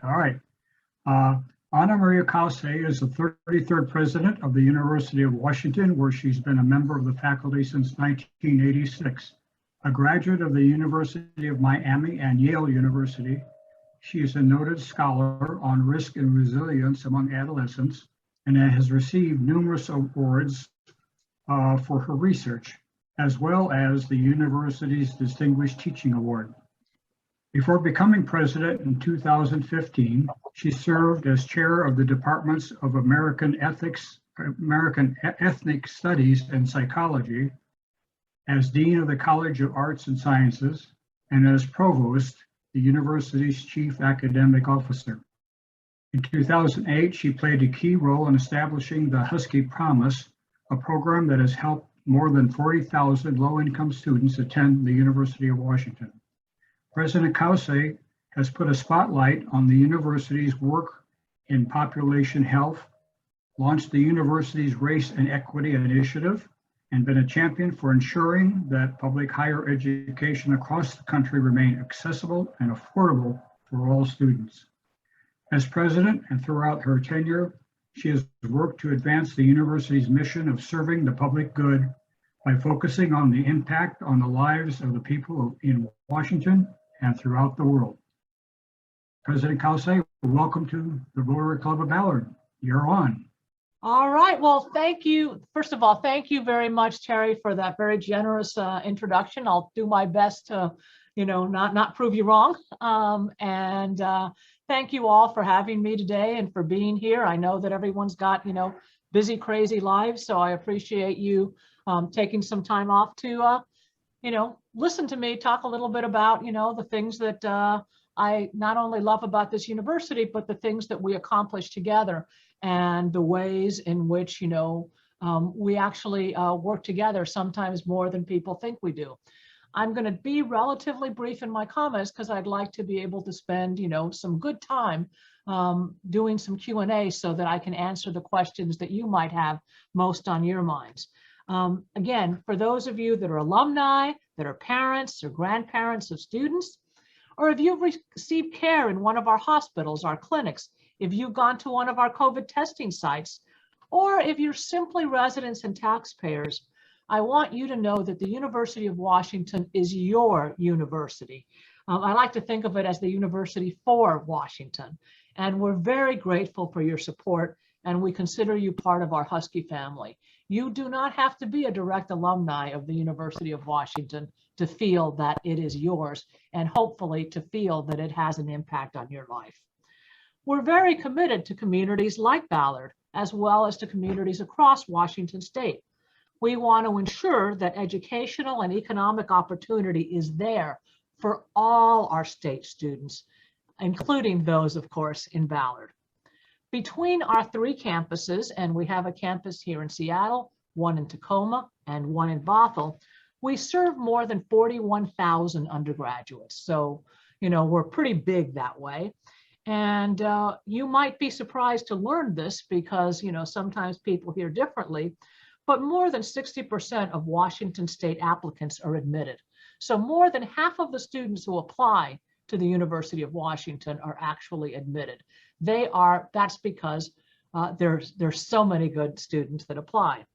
All right. Anna Maria Cauce is the 33rd president of the University of Washington, where she's been a member of the faculty since 1986. A graduate of the University of Miami and Yale University, she is a noted scholar on risk and resilience among adolescents and has received numerous awards for her research, as well as the university's Distinguished Teaching Award. Before becoming president in 2015, she served as chair of the Departments of American Ethnic Studies and Psychology, as dean of the College of Arts and Sciences, and as provost, the university's chief academic officer. In 2008, she played a key role in establishing the Husky Promise, a program that has helped more than 40,000 low-income students attend the University of Washington. President Cauce has put a spotlight on the university's work in population health, launched the university's Race and Equity Initiative, and been a champion for ensuring that public higher education across the country remain accessible and affordable for all students. As president and throughout her tenure, she has worked to advance the university's mission of serving the public good by focusing on the impact on the lives of the people in Washington and throughout the world. President Cauce, welcome to the Rotary Club of Ballard. You're on. All right. Well, thank you. First of all, thank you very much, Terry, for that very generous introduction. I'll do my best to, not prove you wrong. Thank you all for having me today and for being here. I know that everyone's got, busy, crazy lives, so I appreciate you taking some time off to, listen to me talk a little bit about, the things that I not only love about this university, but the things that we accomplish together and the ways in which, we actually work together, sometimes more than people think we do. I'm going to be relatively brief in my comments because I'd like to be able to spend, some good time doing some Q&A so that I can answer the questions that you might have most on your minds. Again, for those of you that are alumni, that are parents or grandparents of students, or if you've received care in one of our hospitals, our clinics, if you've gone to one of our COVID testing sites, or if you're simply residents and taxpayers, I want you to know that the University of Washington is your university. I like to think of it as the University for Washington, and we're very grateful for your support, and we consider you part of our Husky family. You do not have to be a direct alumni of the University of Washington to feel that it is yours, and hopefully to feel that it has an impact on your life. We're very committed to communities like Ballard, as well as to communities across Washington state. We want to ensure that educational and economic opportunity is there for all our state students, including those, of course, in Ballard. Between our 3 campuses, and we have a campus here in Seattle, one in Tacoma, and one in Bothell, we serve more than 41,000 undergraduates. So, we're pretty big that way. And you might be surprised to learn this because, sometimes people hear differently, but more than 60% of Washington state applicants are admitted. So more than half of the students who apply to the University of Washington are actually admitted. That's because there's so many good students that apply.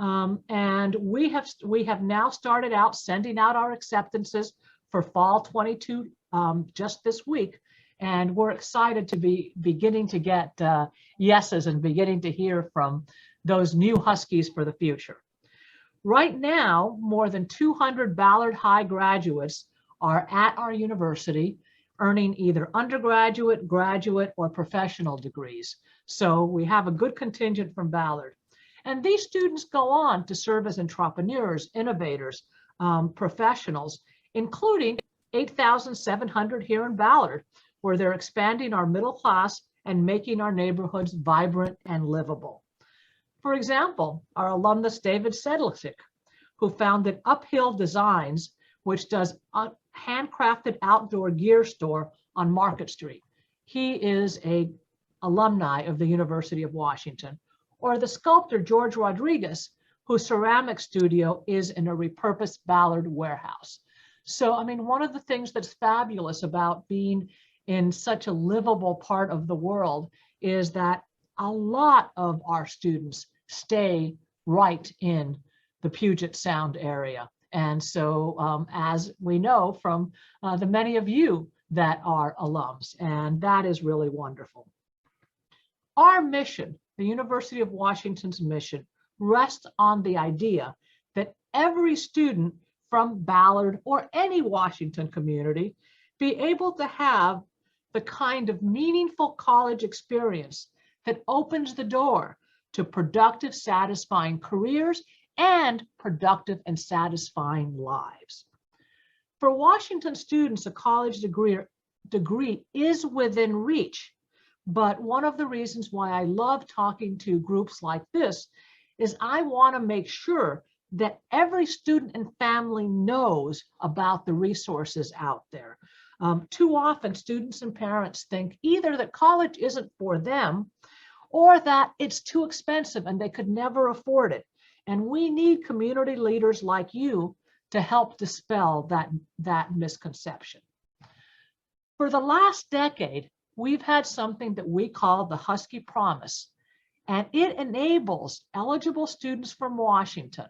And we have now started out sending out our acceptances for fall 22 just this week. And we're excited to be beginning to get yeses and beginning to hear from those new Huskies for the future. Right now, more than 200 Ballard High graduates are at our university earning either undergraduate, graduate, or professional degrees. So we have a good contingent from Ballard. And these students go on to serve as entrepreneurs, innovators, professionals, including 8,700 here in Ballard, where they're expanding our middle class and making our neighborhoods vibrant and livable. For example, our alumnus David Sedlicek, who founded Uphill Designs, which does a handcrafted outdoor gear store on Market Street. He is an alumni of the University of Washington. Or the sculptor George Rodriguez, whose ceramic studio is in a repurposed Ballard warehouse. So, one of the things that's fabulous about being in such a livable part of the world is that a lot of our students stay right in the Puget Sound area. And so as we know from the many of you that are alums, and that is really wonderful. Our mission, the University of Washington's mission, rests on the idea that every student from Ballard or any Washington community be able to have the kind of meaningful college experience that opens the door to productive, satisfying careers and productive and satisfying lives. For Washington students, a college degree is within reach, but one of the reasons why I love talking to groups like this is I want to make sure that every student and family knows about the resources out there. Too often, students and parents think either that college isn't for them or that it's too expensive and they could never afford it. And we need community leaders like you to help dispel that misconception. For the last decade, we've had something that we call the Husky Promise, and it enables eligible students from Washington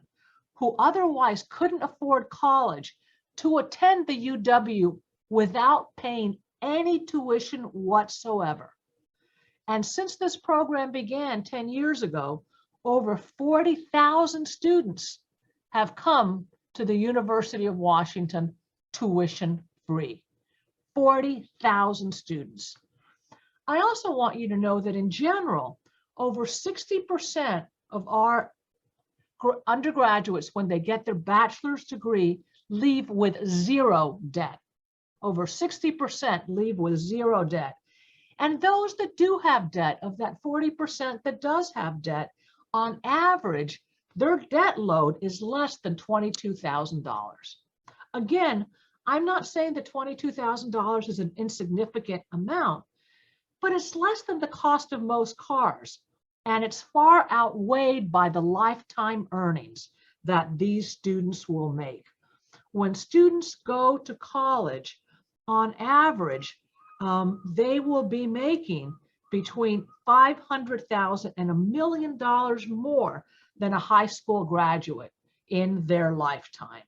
who otherwise couldn't afford college to attend the UW without paying any tuition whatsoever. And since this program began 10 years ago, over 40,000 students have come to the University of Washington tuition free. 40,000 students. I also want you to know that in general, over 60% of our undergraduates, when they get their bachelor's degree, leave with zero debt. Over 60% leave with zero debt. And those that do have debt, of that 40% that does have debt, on average, their debt load is less than $22,000. Again, I'm not saying that $22,000 is an insignificant amount, but it's less than the cost of most cars. And it's far outweighed by the lifetime earnings that these students will make. When students go to college, on average, they will be making between $500,000 and $1 million more than a high school graduate in their lifetime.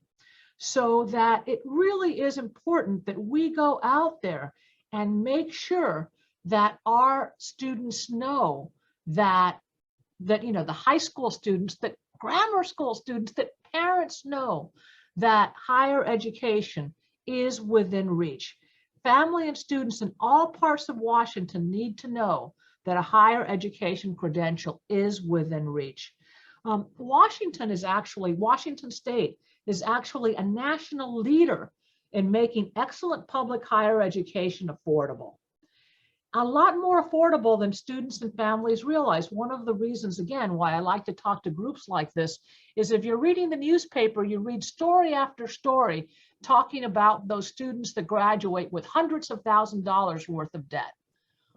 So that it really is important that we go out there and make sure that our students know that the high school students, that grammar school students, that parents know that higher education is within reach. Family and students in all parts of Washington need to know that a higher education credential is within reach. Washington State is actually a national leader in making excellent public higher education affordable. A lot more affordable than students and families realize. One of the reasons, again, why I like to talk to groups like this is if you're reading the newspaper, you read story after story talking about those students that graduate with hundreds of $1,000s worth of debt.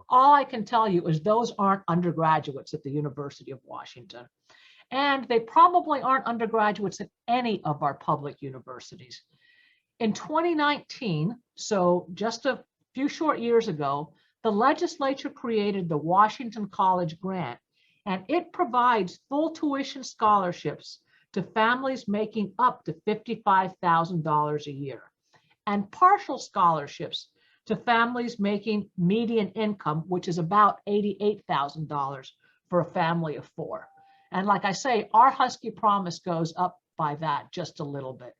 All I can tell you is those aren't undergraduates at the University of Washington. And they probably aren't undergraduates at any of our public universities. In 2019, so just a few short years ago, the legislature created the Washington College Grant, and it provides full tuition scholarships to families making up to $55,000 a year, and partial scholarships to families making median income, which is about $88,000 for a family of four. And like I say, our Husky Promise goes up by that just a little bit.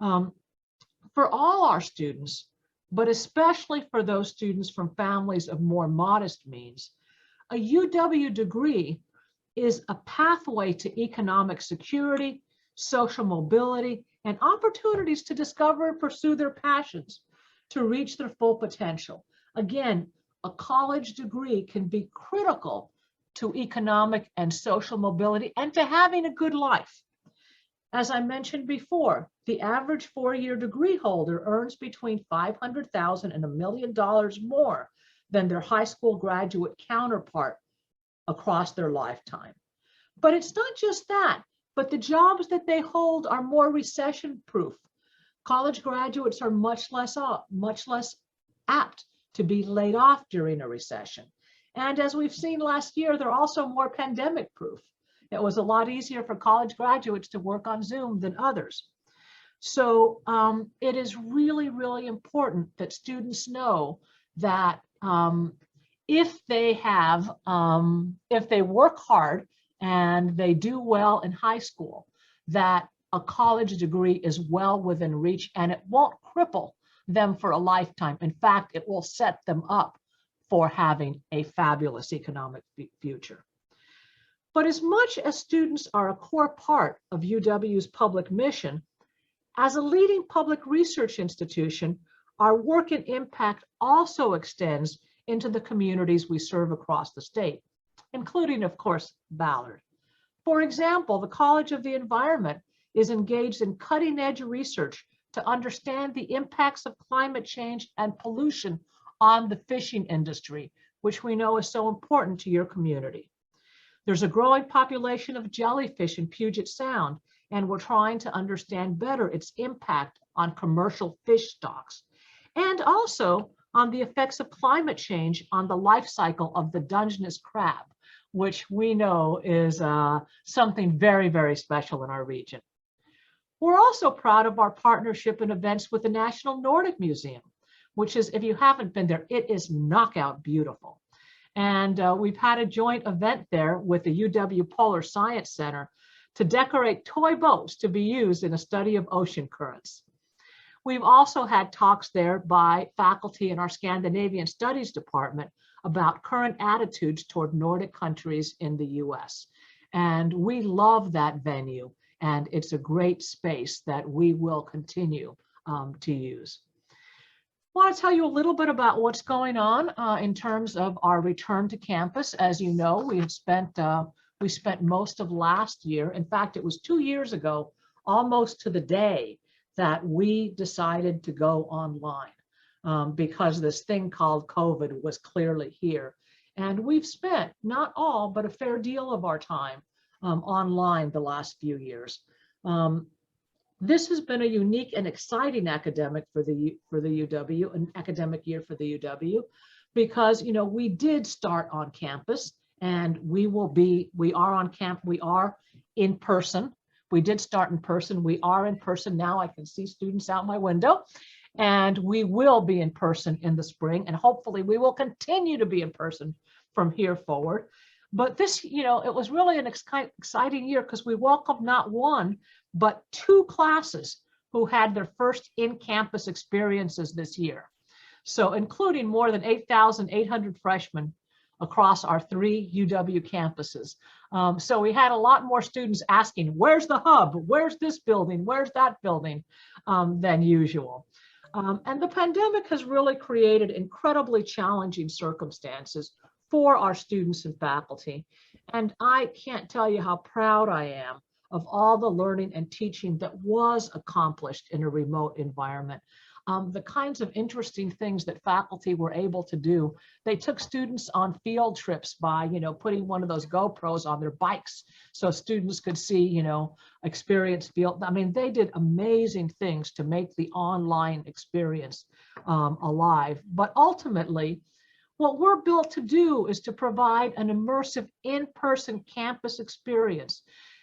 For all our students, but especially for those students from families of more modest means, a UW degree is a pathway to economic security, social mobility, and opportunities to discover and pursue their passions, to reach their full potential. Again, a college degree can be critical to economic and social mobility and to having a good life. As I mentioned before, the average four-year degree holder earns between $500,000 and $1 million more than their high school graduate counterpart across their lifetime. But it's not just that, but the jobs that they hold are more recession-proof. College graduates are much less apt to be laid off during a recession. And as we've seen last year, they're also more pandemic proof. It was a lot easier for college graduates to work on Zoom than others. So it is really, really important that students know that if they work hard and they do well in high school, that a college degree is well within reach, and it won't cripple them for a lifetime. In fact, it will set them up for having a fabulous economic future. But as much as students are a core part of UW's public mission, as a leading public research institution, our work and impact also extends into the communities we serve across the state, including, of course, Ballard. For example, the College of the Environment is engaged in cutting-edge research to understand the impacts of climate change and pollution on the fishing industry, which we know is so important to your community. There's a growing population of jellyfish in Puget Sound, and we're trying to understand better its impact on commercial fish stocks, and also on the effects of climate change on the life cycle of the Dungeness crab, which we know is something very, very special in our region. We're also proud of our partnership and events with the National Nordic Museum, which is, if you haven't been there, it is knockout beautiful. And we've had a joint event there with the UW Polar Science Center to decorate toy boats to be used in a study of ocean currents. We've also had talks there by faculty in our Scandinavian Studies department about current attitudes toward Nordic countries in the US. And we love that venue, and it's a great space that we will continue to use. I want to tell you a little bit about what's going on in terms of our return to campus. As you know, we spent most of last year. In fact, it was 2 years ago, almost to the day, that we decided to go online because this thing called COVID was clearly here. And we've spent not all, but a fair deal of our time online the last few years. This has been a unique and exciting academic for the UW, an academic year for the UW, because we did start on campus, and we are on camp, we are in person. We did start in person, we are in person now. I can see students out my window, and we will be in person in the spring, and hopefully we will continue to be in person from here forward. But this, it was really an exciting year because we welcomed not one, but 2 classes who had their first in-campus experiences this year. So including more than 8,800 freshmen across our 3 UW campuses. So we had a lot more students asking, where's the hub? Where's this building? Where's that building? Than usual. And the pandemic has really created incredibly challenging circumstances for our students and faculty. And I can't tell you how proud I am of all the learning and teaching that was accomplished in a remote environment. The kinds of interesting things that faculty were able to do. They took students on field trips by, putting one of those GoPros on their bikes so students could see, experience field. I mean, they did amazing things to make the online experience alive. But ultimately, what we're built to do is to provide an immersive in-person campus experience.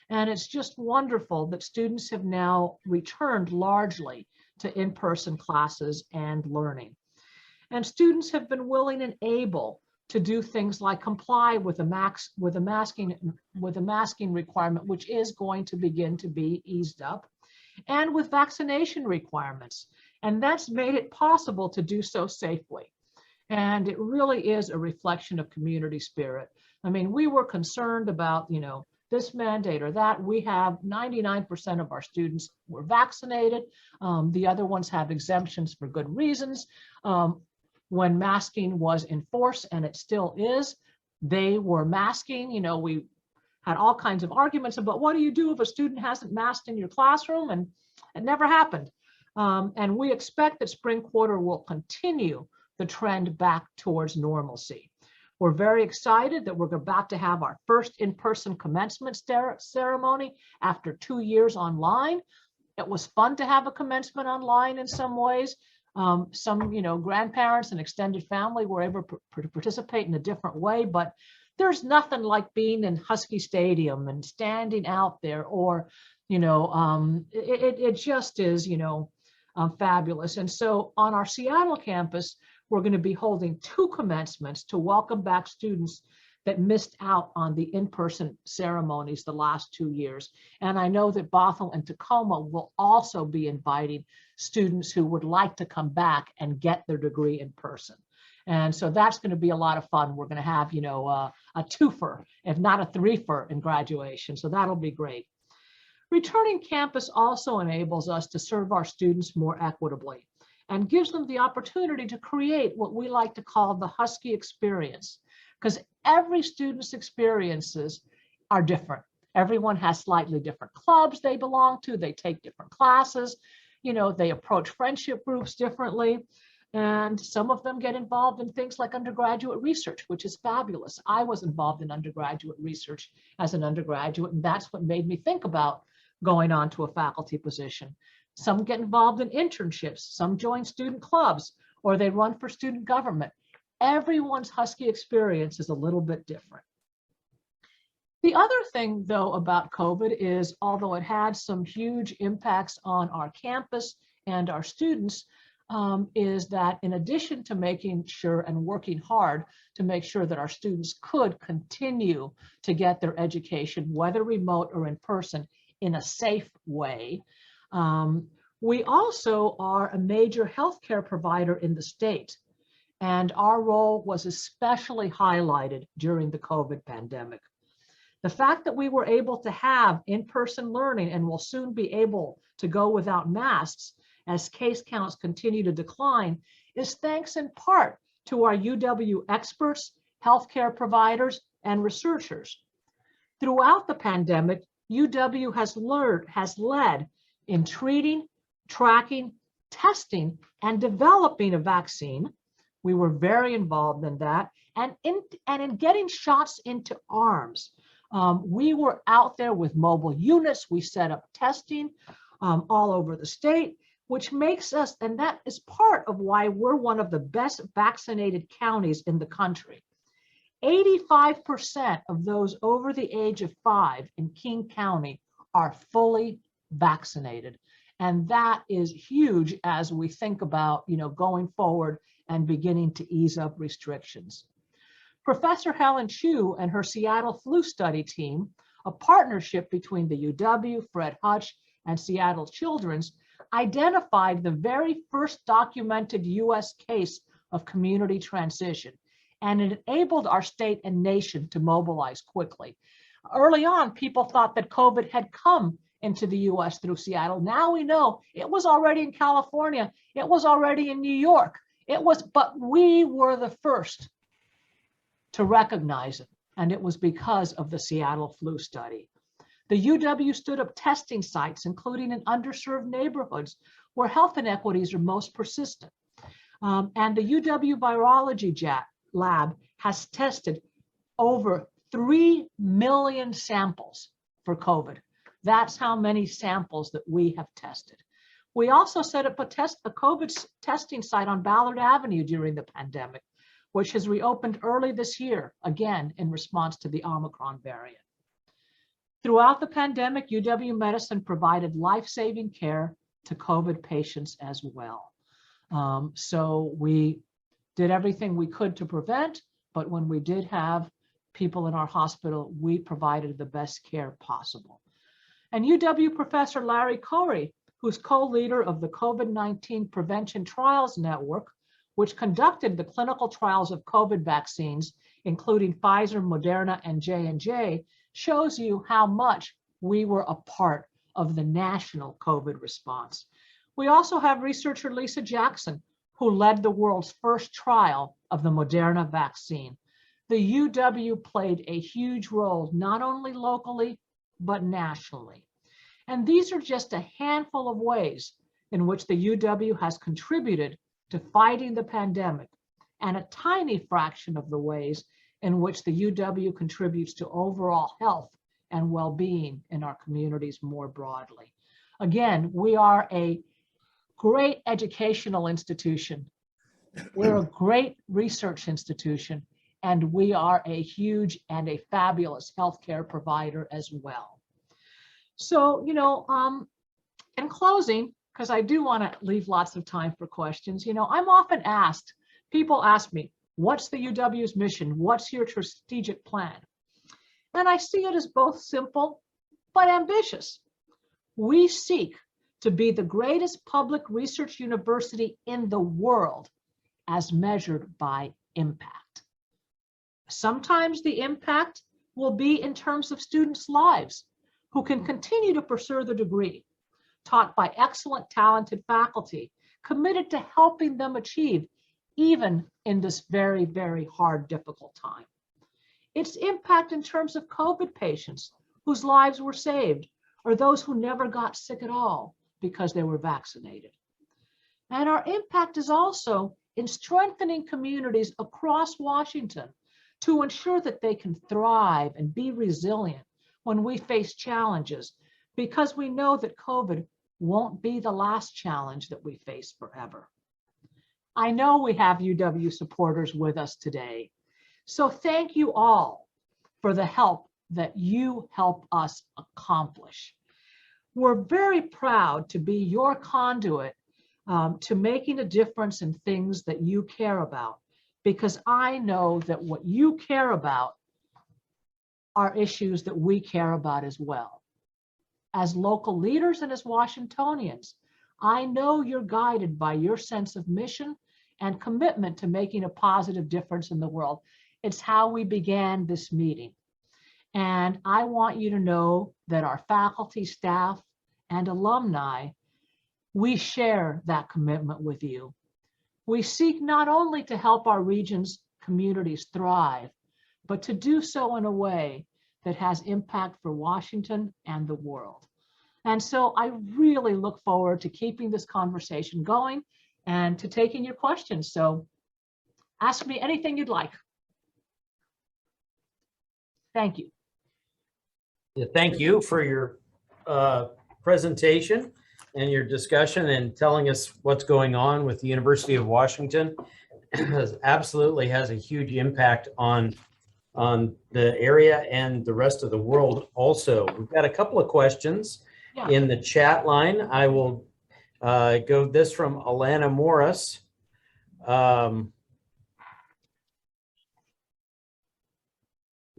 And it's just wonderful that students have now returned largely to in-person classes and learning. And students have been willing and able to do things like comply with a masking requirement, which is going to begin to be eased up, and with vaccination requirements. And that's made it possible to do so safely. And it really is a reflection of community spirit. I mean, we were concerned about, this mandate or that. We have 99% of our students were vaccinated. The other ones have exemptions for good reasons. When masking was in force, and it still is, they were masking. We had all kinds of arguments about what do you do if a student hasn't masked in your classroom, and it never happened. And we expect that spring quarter will continue the trend back towards normalcy. We're very excited that we're about to have our first in-person commencement ceremony after 2 years online. It was fun to have a commencement online in some ways. Some, grandparents and extended family were able to participate in a different way, but there's nothing like being in Husky Stadium and standing out there, or, it just is, fabulous. And so on our Seattle campus, we're going to be holding 2 commencements to welcome back students that missed out on the in-person ceremonies the last 2 years. And I know that Bothell and Tacoma will also be inviting students who would like to come back and get their degree in person. And so that's going to be a lot of fun. We're going to have, a twofer, if not a threefer in graduation. So that'll be great. Returning campus also enables us to serve our students more equitably and gives them the opportunity to create what we like to call the Husky experience, because every student's experiences are different. Everyone has slightly different clubs they belong to. They take different classes. They approach friendship groups differently. And some of them get involved in things like undergraduate research, which is fabulous. I was involved in undergraduate research as an undergraduate, and that's what made me think about going on to a faculty position. Some get involved in internships, some join student clubs, or they run for student government. Everyone's Husky experience is a little bit different. The other thing, though, about COVID is, although it had some huge impacts on our campus and our students, is that in addition to making sure and working hard to make sure that our students could continue to get their education, whether remote or in person, in a safe way, we also are a major healthcare provider in the state. And our role was especially highlighted during the COVID pandemic. The fact that we were able to have in-person learning and will soon be able to go without masks as case counts continue to decline is thanks in part to our UW experts, healthcare providers, and researchers. Throughout the pandemic, UW has led in treating, tracking, testing, and developing a vaccine. We were very involved in that, and in getting shots into arms. We were out there with mobile units. We set up testing all over the state, which makes us, and that is part of why we're one of the best vaccinated counties in the country. 85% of those over the age of 5 in King County are fully vaccinated. And that is huge as we think about, going forward and beginning to ease up restrictions. Professor Helen Chu and her Seattle Flu Study team, a partnership between the UW, Fred Hutch, and Seattle Children's, identified the very first documented US case of community transition, and it enabled our state and nation to mobilize quickly. Early on, people thought that COVID had come into the US through Seattle. Now we know it was already in California, it was already in New York, but we were the first to recognize it, and it was because of the Seattle Flu Study. The UW stood up testing sites, including in underserved neighborhoods where health inequities are most persistent. And the UW Virology Lab has tested over 3 million samples for COVID. That's how many samples that we have tested. We also set up a COVID testing site on Ballard Avenue during the pandemic, which has reopened early this year, again, in response to the Omicron variant. Throughout the pandemic, UW Medicine provided life-saving care to COVID patients as well. So we did everything we could to prevent, but when we did have people in our hospital, we provided the best care possible. And UW Professor Larry Corey, who's co-leader of the COVID-19 Prevention Trials Network, which conducted the clinical trials of COVID vaccines, including Pfizer, Moderna, and J&J, shows you how much we were a part of the national COVID response. We also have researcher Lisa Jackson, who led the world's first trial of the Moderna vaccine. The UW played a huge role, not only locally, but nationally. And these are just a handful of ways in which the UW has contributed to fighting the pandemic, and a tiny fraction of the ways in which the UW contributes to overall health and well-being in our communities more broadly. Again, we are a great educational institution. We're a great research institution, and we are a huge and a fabulous healthcare provider as well. So, in closing, because I do want to leave lots of time for questions, I'm often asked, people ask me, what's the UW's mission? What's your strategic plan? And I see it as both simple but ambitious. We seek to be the greatest public research university in the world as measured by impact. Sometimes the impact will be in terms of students' lives who can continue to pursue their degree, taught by excellent, talented faculty, committed to helping them achieve even in this very, very hard, difficult time. Its impact in terms of COVID patients whose lives were saved, or those who never got sick at all because they were vaccinated. And our impact is also in strengthening communities across Washington to ensure that they can thrive and be resilient when we face challenges, because we know that COVID won't be the last challenge that we face forever. I know we have UW supporters with us today, so thank you all for the help that you help us accomplish. We're very proud to be your conduit to making a difference in things that you care about, because I know that what you care about are issues that we care about as well. As local leaders and as Washingtonians, I know you're guided by your sense of mission and commitment to making a positive difference in the world. It's how we began this meeting. And I want you to know that our faculty, staff, and alumni, we share that commitment with you. We seek not only to help our region's communities thrive, but to do so in a way that has impact for Washington and the world. And so I really look forward to keeping this conversation going and to taking your questions. So ask me anything you'd like. Thank you. Yeah, thank you for your presentation and your discussion and telling us what's going on with the University of Washington. It absolutely has a huge impact on the area and the rest of the world also. We've got a couple of questions in the chat line. I will go this from Alana Morris.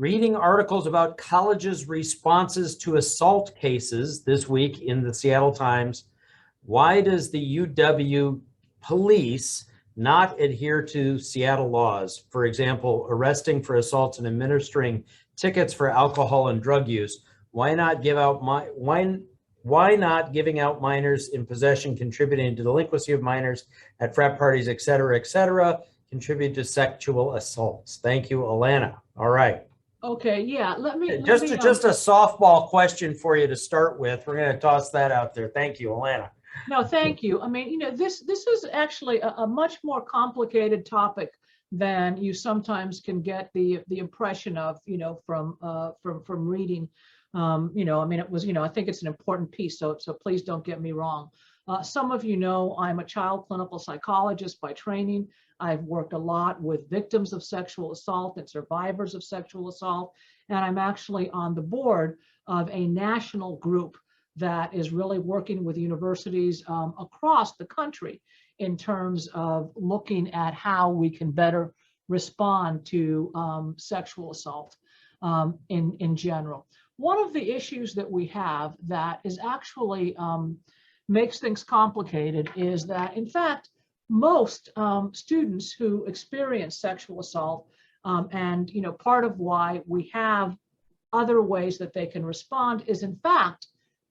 Reading articles about colleges' responses to assault cases this week in the Seattle Times, why does the UW police not adhere to Seattle laws? For example, arresting for assaults and administering tickets for alcohol and drug use. Why not giving out minors in possession, contributing to delinquency of minors at frat parties, et cetera, contribute to sexual assaults? Thank you, Alana. All right. Okay, yeah, let me Just a softball question for you to start with. We're going to toss that out there. Thank you, Alana. No, thank you. I mean, this is actually a much more complicated topic than you sometimes can get the impression of, from reading. I mean, it was, I think it's an important piece. So please don't get me wrong. Some of you know I'm a child clinical psychologist by training. I've worked a lot with victims of sexual assault and survivors of sexual assault. And I'm actually on the board of a national group that is really working with universities across the country in terms of looking at how we can better respond to sexual assault in general. One of the issues that we have that is actually makes things complicated is that, in fact, most students who experience sexual assault, and part of why we have other ways that they can respond is, in fact,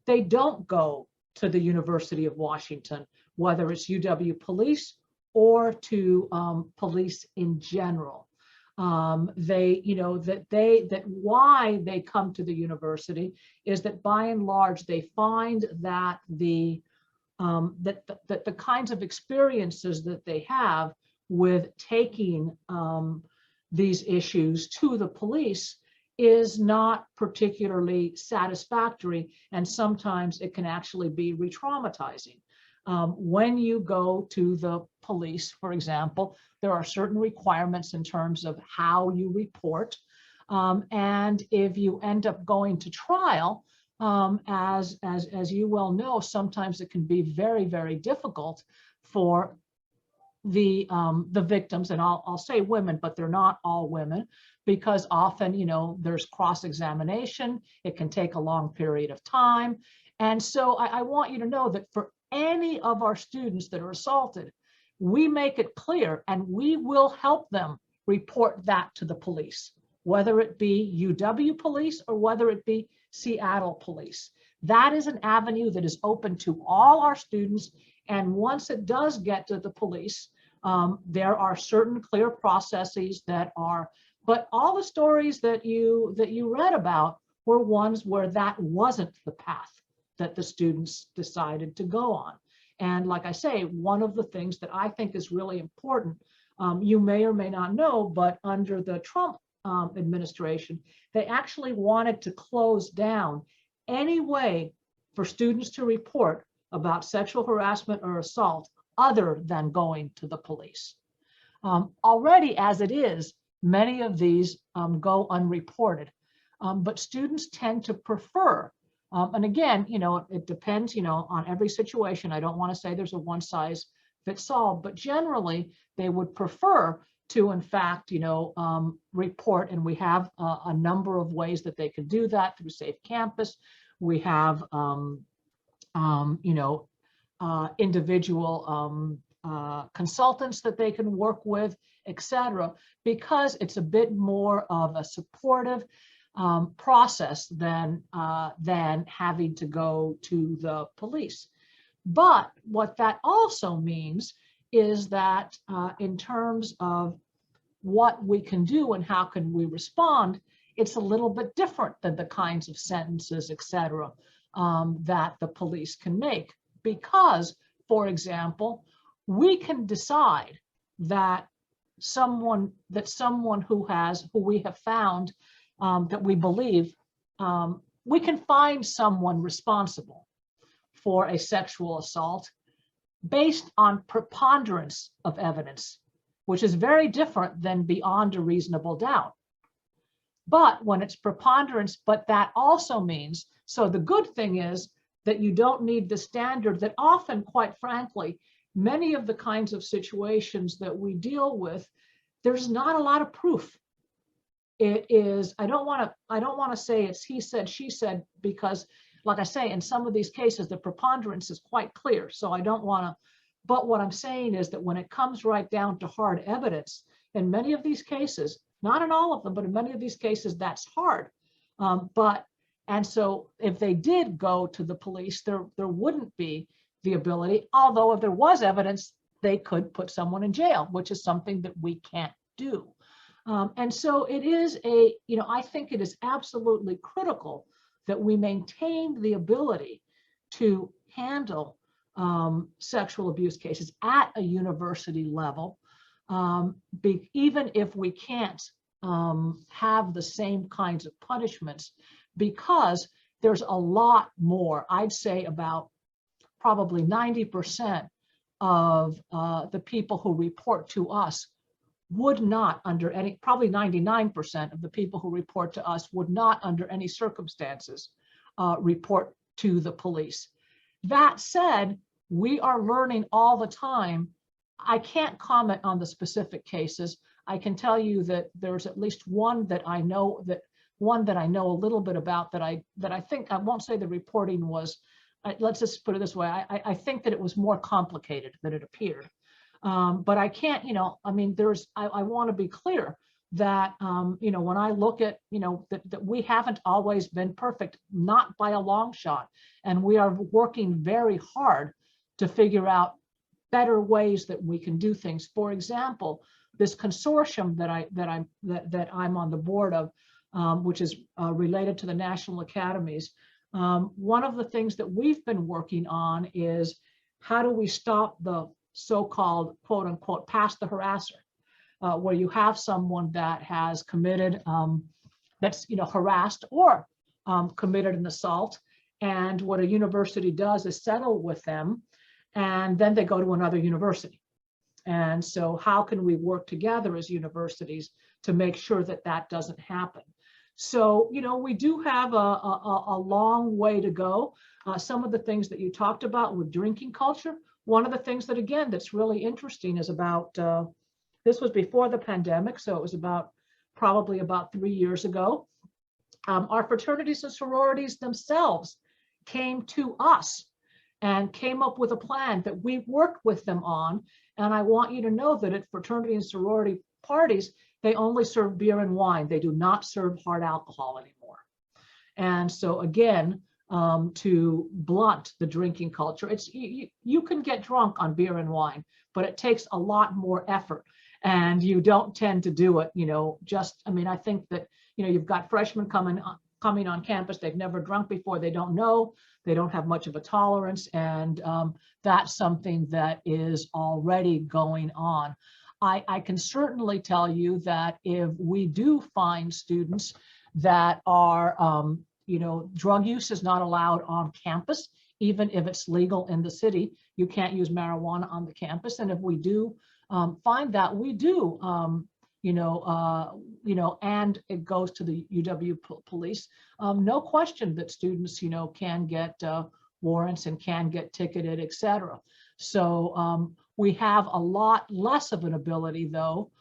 they don't go to the University of Washington, whether it's UW police or to police in general. Why they come to the university is that by and large they find that the kinds of experiences that they have with taking these issues to the police is not particularly satisfactory, and sometimes it can actually be re-traumatizing. When you go to the police, for example, there are certain requirements in terms of how you report. And if you end up going to trial, as you well know, sometimes it can be very, very difficult for the victims, and I'll say women, but they're not all women, because often, there's cross-examination. It can take a long period of time. And so I want you to know that for any of our students that are assaulted, we make it clear and we will help them report that to the police, whether it be UW police or whether it be Seattle police. That is an avenue that is open to all our students. And once it does get to the police, there are certain clear processes that are, but all the stories that you read about were ones where that wasn't the path that the students decided to go on. And like I say, one of the things that I think is really important, you may or may not know, but under the Trump administration, they actually wanted to close down any way for students to report about sexual harassment or assault other than going to the police. Already, as it is, many of these go unreported, but students tend to prefer, and again, it depends, on every situation. I don't want to say there's a one size fits all, but generally they would prefer to, in fact, report, and we have a number of ways that they can do that through Safe Campus. We have, individual consultants that they can work with, etc., because it's a bit more of a supportive process than having to go to the police. But what that also means is that in terms of what we can do and how can we respond, it's a little bit different than the kinds of sentences, etc., that the police can make. Because, for example, we can decide that someone who we have found that we believe, we can find someone responsible for a sexual assault based on preponderance of evidence, which is very different than beyond a reasonable doubt. But when it's preponderance, but that also means, so the good thing is that you don't need the standard that often, quite frankly, many of the kinds of situations that we deal with, there's not a lot of proof. It is, I don't want to say it's he said, she said, because like I say, in some of these cases, the preponderance is quite clear. So I don't want to, but what I'm saying is that when it comes right down to hard evidence, in many of these cases, not in all of them, but in many of these cases, that's hard. And so if they did go to the police, there wouldn't be the ability, although if there was evidence, they could put someone in jail, which is something that we can't do. And so it is I think it is absolutely critical that we maintain the ability to handle sexual abuse cases at a university level, even if we can't have the same kinds of punishments, because there's a lot more. I'd say about probably 90% of the people who report to us would not under any, probably 99% of the people who report to us would not under any circumstances report to the police. That said, we are learning all the time. I can't comment on the specific cases. I can tell you that there's at least one that I know a little bit about that I think, I won't say the reporting was, let's just put it this way, I think that it was more complicated than it appeared. But I can't, I want to be clear that, when I look at, that we haven't always been perfect, not by a long shot. And we are working very hard to figure out better ways that we can do things. For example, this consortium that I'm on the board of, which is related to the national academies. One of the things that we've been working on is how do we stop the so-called quote unquote pass the harasser, where you have someone that has committed, that's harassed or committed an assault, and what a university does is settle with them and then they go to another university. And so how can we work together as universities to make sure that that doesn't happen? So, you know, we do have a long way to go. Some of the things that you talked about with drinking culture, one of the things that, again, that's really interesting is about, this was before the pandemic, so it was probably about 3 years ago. Our fraternities and sororities themselves came to us and came up with a plan that we worked with them on. And I want you to know that at fraternity and sorority parties, they only serve beer and wine. They do not serve hard alcohol anymore. And so again, to blunt the drinking culture, it's you can get drunk on beer and wine, but it takes a lot more effort. And you don't tend to do it, you know, just, I mean, I think that, you know, you've got freshmen coming on campus, they've never drunk before, they don't know, they don't have much of a tolerance, and that's something that is already going on. I can certainly tell you that if we do find students that are, you know, drug use is not allowed on campus, even if it's legal in the city, you can't use marijuana on the campus. And if we do find that, we do, you know, and it goes to the UW police. No question that students, you know, can get warrants and can get ticketed, etc. So we have a lot less of an ability, though,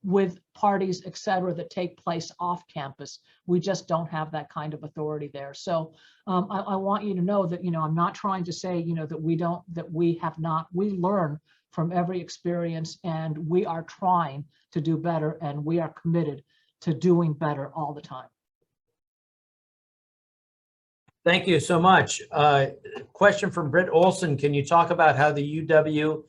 with parties, etc., that take place off campus. We just don't have that kind of authority there. So I want you to know that, you know, I'm not trying to say, you know, that we have not, we learn from every experience, and we are trying to do better, and we are committed to doing better all the time. Thank you so much. Question from Britt Olson. Can you talk about how the UW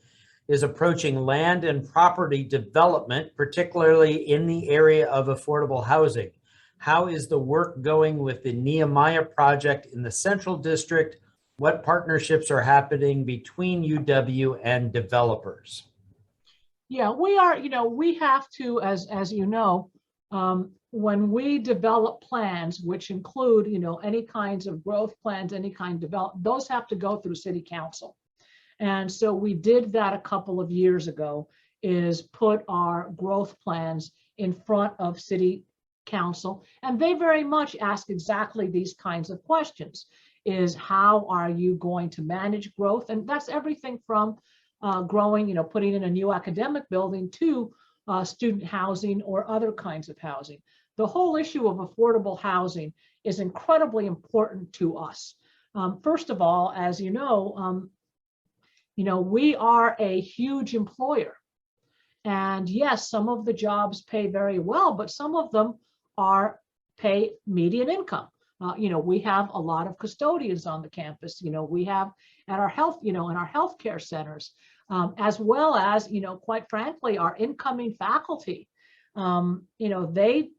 is approaching land and property development, particularly in the area of affordable housing? How is the work going with the Nehemiah project in the Central District? What partnerships are happening between UW and developers? Yeah, we are, you know, we have to, as you know, when we develop plans, which include, you know, any kinds of growth plans, any kind of development, those have to go through City Council. And so we did that a couple of years ago, is put our growth plans in front of City Council. And they very much ask exactly these kinds of questions, is how are you going to manage growth? And that's everything from growing, you know, putting in a new academic building to student housing or other kinds of housing. The whole issue of affordable housing is incredibly important to us. First of all, as you know, we are a huge employer. And yes, some of the jobs pay very well, but some of them pay median income. We have a lot of custodians on the campus. We have at our health, in our healthcare centers, as well as, quite frankly, our incoming faculty. They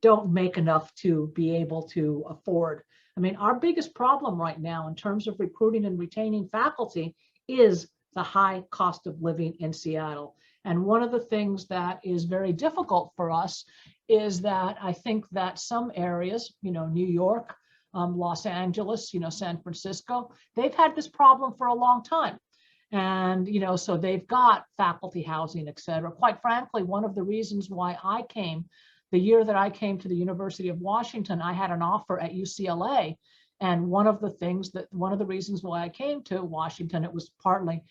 don't make enough to be able to afford. I mean, our biggest problem right now in terms of recruiting and retaining faculty is the high cost of living in Seattle. And one of the things that is very difficult for us is that I think that some areas, New York, Los Angeles, San Francisco, they've had this problem for a long time. And, so they've got faculty housing, et cetera. Quite frankly, one of the reasons why I came, the year that I came to the University of Washington, I had an offer at UCLA. And one of the reasons why I came to Washington, it was partly,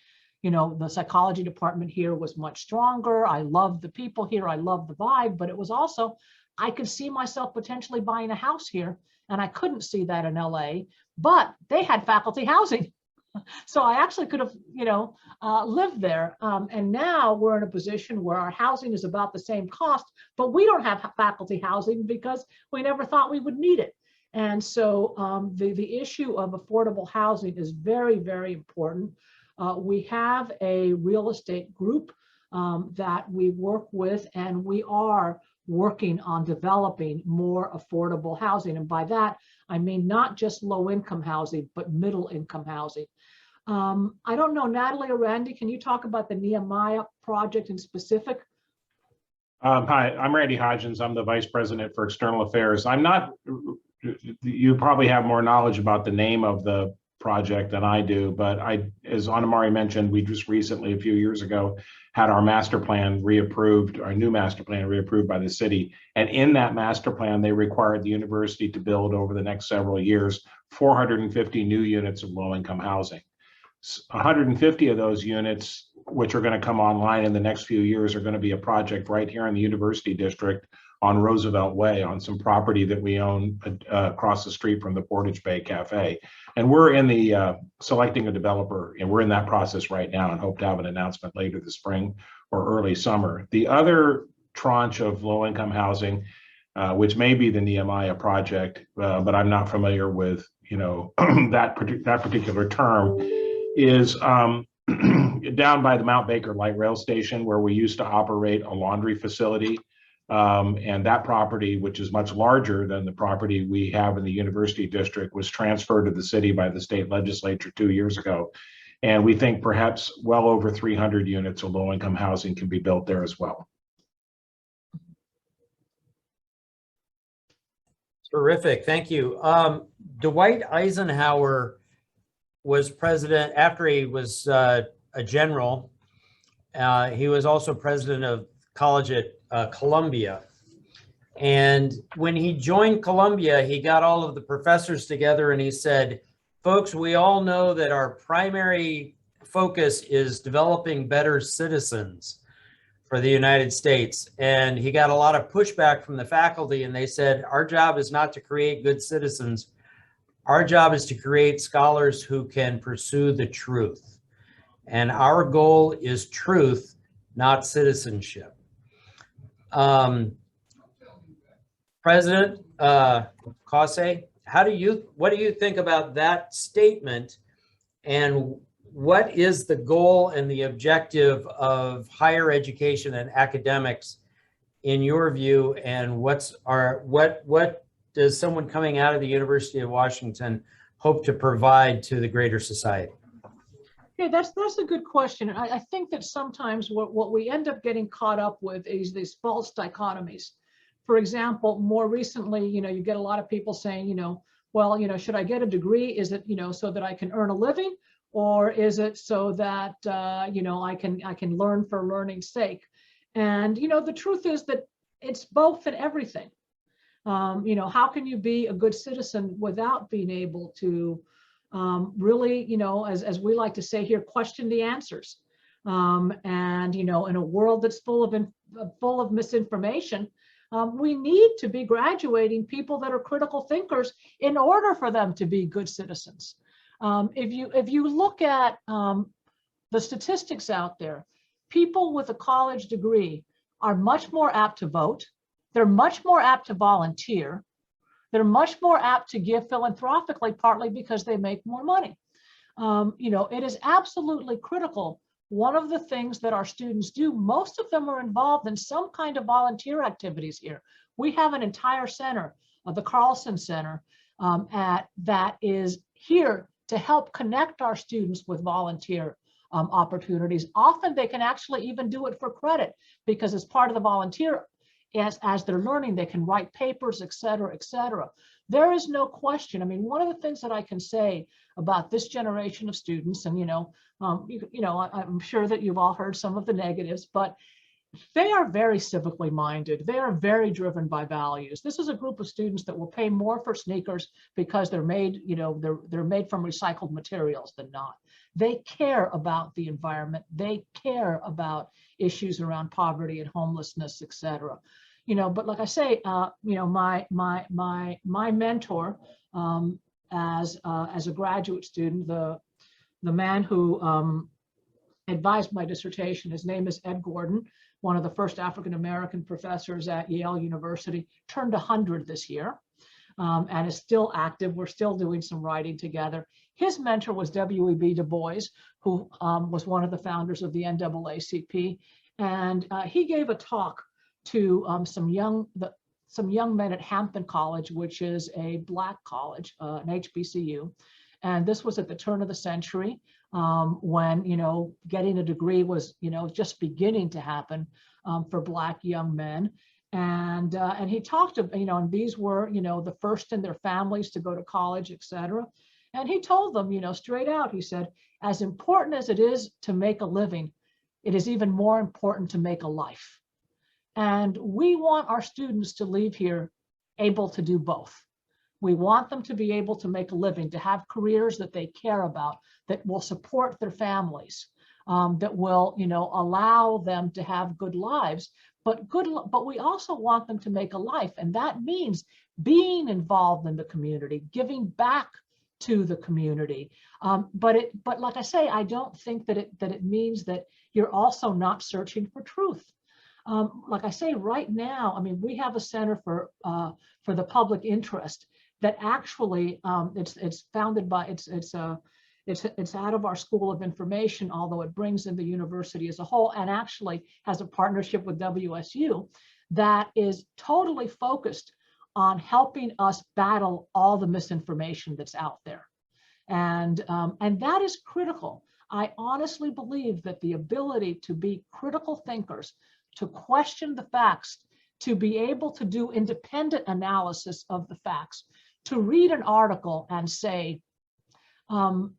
the psychology department here was much stronger. I loved the people here. I loved the vibe, but it was also, I could see myself potentially buying a house here, and I couldn't see that in LA, but they had faculty housing. So I actually could have, lived there. And now we're in a position where our housing is about the same cost, but we don't have faculty housing because we never thought we would need it. And so the issue of affordable housing is very, very important. We have a real estate group that we work with, and we are working on developing more affordable housing. And by that, I mean not just low-income housing, but middle-income housing. I don't know, Natalie or Randy, can you talk about the Nehemiah project in specific? Hi, I'm Randy Hodgins. I'm the Vice President for External Affairs. I'm not, you probably have more knowledge about the name of the project than I do, but as Anna-Marie mentioned, we just recently, a few years ago, had our master plan reapproved, our new master plan reapproved by the city. And in that master plan, they required the university to build over the next several years 450 new units of low-income housing. 150 of those units, which are going to come online in the next few years, are going to be a project right here in the University District on Roosevelt Way, on some property that we own across the street from the Portage Bay Cafe. And we're in the selecting a developer, and we're in that process right now and hope to have an announcement later this spring or early summer. The other tranche of low-income housing, which may be the Nehemiah project, but I'm not familiar with, that particular term, is down by the Mount Baker Light Rail Station, where we used to operate a laundry facility. And that property, which is much larger than the property we have in the University District, was transferred to the city by the state legislature 2 years ago. And we think perhaps well over 300 units of low-income housing can be built there as well. Terrific, thank you. Dwight Eisenhower was president after he was a general. He was also president of college at Columbia. And when he joined Columbia, he got all of the professors together and he said, folks, we all know that our primary focus is developing better citizens for the United States. And he got a lot of pushback from the faculty, and they said, our job is not to create good citizens. Our job is to create scholars who can pursue the truth. And our goal is truth, not citizenship. President Cauce, what do you think about that statement, and what is the goal and the objective of higher education and academics in your view, and what does someone coming out of the University of Washington hope to provide to the greater society? Yeah, that's a good question. And I think that sometimes what we end up getting caught up with is these false dichotomies. For example, more recently, you get a lot of people saying, well, should I get a degree? Is it, so that I can earn a living, or is it so that, I can learn for learning's sake? And, the truth is that it's both and everything. How can you be a good citizen without being able to really, as we like to say here, question the answers. And, in a world that's full of misinformation, we need to be graduating people that are critical thinkers in order for them to be good citizens. If you look at the statistics out there, people with a college degree are much more apt to vote. They're much more apt to volunteer. They're much more apt to give philanthropically, partly because they make more money. It is absolutely critical. One of the things that our students do, most of them are involved in some kind of volunteer activities here. We have an entire center, the Carlson Center, that is here to help connect our students with volunteer opportunities. Often they can actually even do it for credit, because as part of the volunteer, as they're learning, they can write papers, et cetera, et cetera. There is no question. I mean, one of the things that I can say about this generation of students, and I'm sure that you've all heard some of the negatives, but they are very civically minded. They are very driven by values. This is a group of students that will pay more for sneakers because they're made, they're made from recycled materials than not. They care about the environment. They care about issues around poverty and homelessness, et cetera. But like I say, my mentor as a graduate student, the man who advised my dissertation, his name is Ed Gordon, one of the first African-American professors at Yale University, turned 100 this year, and is still active. We're still doing some writing together. His mentor was W.E.B. Du Bois, who was one of the founders of the NAACP. And he gave a talk to some young men at Hampton College, which is a Black college, an HBCU. And this was at the turn of the century, when, getting a degree was, just beginning to happen for Black young men. And he talked to, and these were, the first in their families to go to college, et cetera. And he told them, straight out, he said, as important as it is to make a living, it is even more important to make a life. And we want our students to leave here able to do both. We want them to be able to make a living, to have careers that they care about, that will support their families, that will, allow them to have good lives. But we also want them to make a life, and that means being involved in the community, giving back to the community. But like I say, I don't think that it means that you're also not searching for truth. Like I say, right now, I mean, we have a Center for the Public Interest that actually it's founded by it's out of our School of Information, although it brings in the university as a whole, and actually has a partnership with WSU that is totally focused on helping us battle all the misinformation that's out there. And that is critical. I honestly believe that the ability to be critical thinkers, to question the facts, to be able to do independent analysis of the facts, to read an article and say, and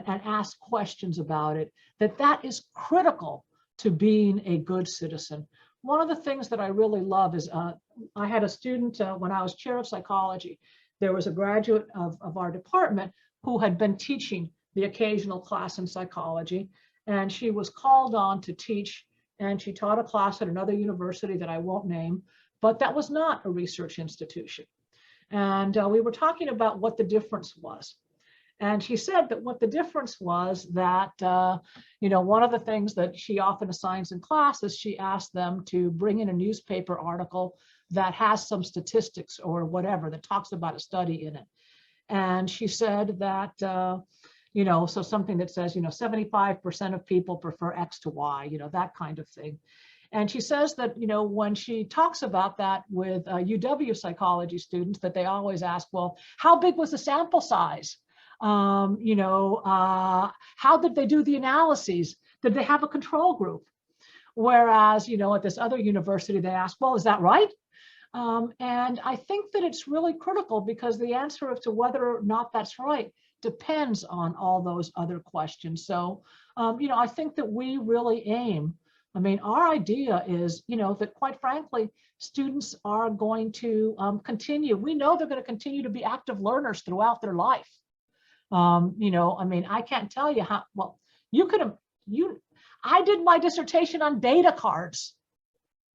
ask questions about it, that is critical to being a good citizen. One of the things that I really love is I had a student when I was chair of psychology. There was a graduate of our department who had been teaching the occasional class in psychology, and she was called on to teach, and she taught a class at another university that I won't name, but that was not a research institution. And we were talking about what the difference was. And she said that what the difference was that, one of the things that she often assigns in class is she asks them to bring in a newspaper article that has some statistics or whatever that talks about a study in it. And she said that, so something that says, 75% of people prefer X to Y, that kind of thing. And she says that, when she talks about that with UW psychology students, that they always ask, well, how big was the sample size? How did they do the analyses? Did they have a control group? Whereas, at this other university, they ask, well, is that right? And I think that it's really critical, because the answer as to whether or not that's right depends on all those other questions. So, I think that we really aim, our idea is, that quite frankly, students are going to continue. We know they're going to continue to be active learners throughout their life. I can't tell you how, well, I did my dissertation on data cards.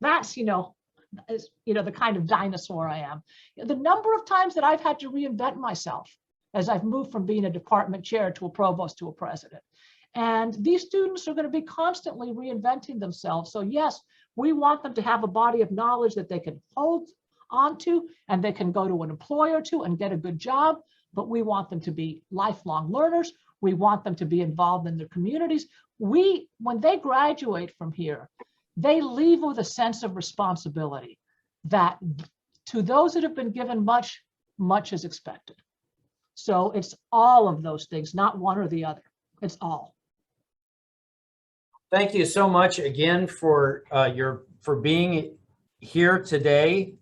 That's, the kind of dinosaur I am. The number of times that I've had to reinvent myself as I've moved from being a department chair to a provost to a president. And these students are going to be constantly reinventing themselves. So yes, we want them to have a body of knowledge that they can hold onto, and they can go to an employer to and get a good job. But we want them to be lifelong learners. We want them to be involved in their communities. When they graduate from here, they leave with a sense of responsibility that to those that have been given much, much is expected. So it's all of those things, not one or the other. It's all. Thank you so much again for being here today.